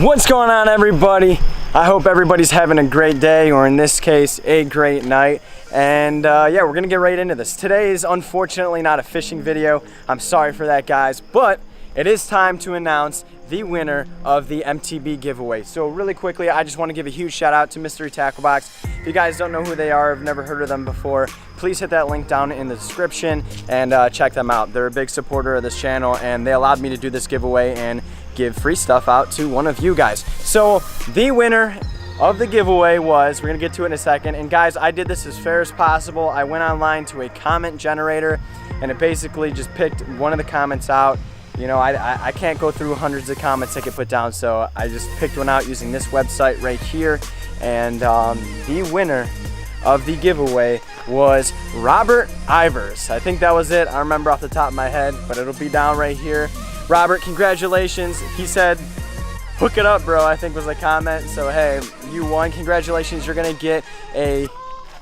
What's going on, everybody? I hope everybody's having a great day, or in this case, a great night. And yeah, we're gonna get right into this. Today is unfortunately not a fishing video. I'm sorry for that, guys, but it is time to announce the winner of the MTB giveaway. So really quickly, I just want to give a huge shout out to Mystery Tackle Box. If you guys don't know who they are, have never heard of them before, please hit that link down in the description and check them out. They're a big supporter of this channel, and they allowed me to do this giveaway and give free stuff out to one of you guys. So the winner of the giveaway was, we're gonna get to it in a second, and guys, I did this as fair as possible. I went online to a comment generator, and it basically just picked one of the comments out. You know, I can't go through hundreds of comments I could put down, so I just picked one out using this website right here. And the winner of the giveaway was Robert Ivers. I think that was it. I don't remember off the top of my head, but it'll be down right here. Robert, congratulations. He said, hook it up, bro, I think was the comment. So hey, you won. Congratulations. You're gonna get a,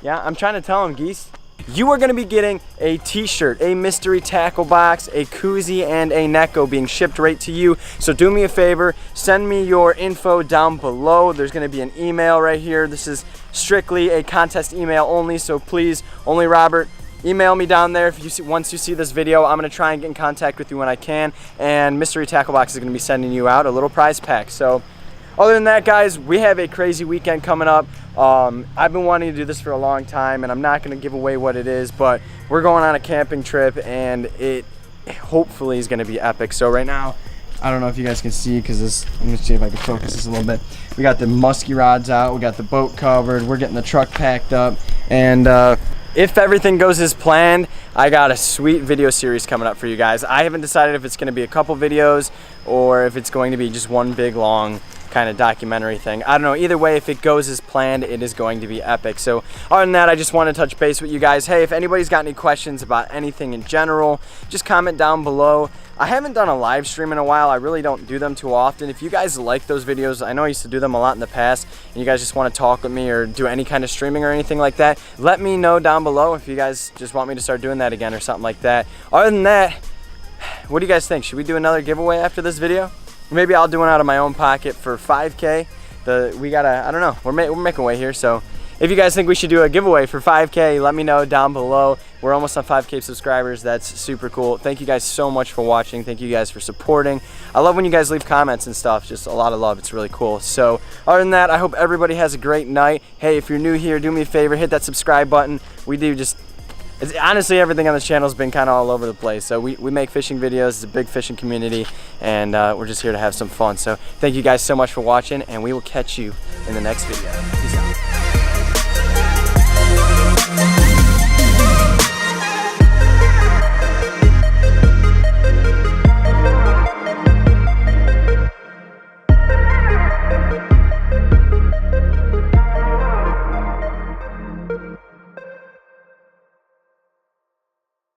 yeah, I'm trying to tell him, geese. You are going to be getting a t-shirt, a mystery tackle box, a koozie, and a Necco being shipped right to you. So do me a favor, send me your info down below. There's going to be an email right here. This is strictly a contest email only, so please, only Robert, email me down there if you see, once you see this video. I'm going to try and get in contact with you when I can, and Mystery Tackle Box is going to be sending you out a little prize pack. So other than that, guys, we have a crazy weekend coming up. I've been wanting to do this for a long time, and I'm not going to give away what it is, but we're going on a camping trip, and it hopefully is going to be epic. So right now, I don't know if you guys can see, because this, let me see if I can focus this a little bit. We got the musky rods out, we got the boat covered, we're getting the truck packed up, and if everything goes as planned, I got a sweet video series coming up for you guys. I haven't decided if it's going to be a couple videos or if it's going to be just one big long kind of documentary thing. I don't know. Either way, if it goes as planned, it is going to be epic. So other than that, I just want to touch base with you guys. Hey, if anybody's got any questions about anything in general, just comment down below. I haven't done a live stream in a while. I really don't do them too often. If you guys like those videos, I know I used to do them a lot in the past, and you guys just want to talk with me or do any kind of streaming or anything like that, let me know down below if you guys just want me to start doing that again or something like that. Other than that, what do you guys think? Should we do another giveaway after this video? Maybe I'll do one out of my own pocket for 5K. We gotta, I don't know, we're making way here. So if you guys think we should do a giveaway for 5K, let me know down below. We're almost on 5K subscribers. That's super cool. Thank you guys so much for watching. Thank you guys for supporting. I love when you guys leave comments and stuff. Just a lot of love. It's really cool. So other than that, I hope everybody has a great night. Hey, if you're new here, do me a favor, hit that subscribe button. We do just, honestly, everything on this channel has been kind of all over the place. So we make fishing videos. It's a big fishing community, and we're just here to have some fun. So thank you guys so much for watching, and we will catch you in the next video. Peace.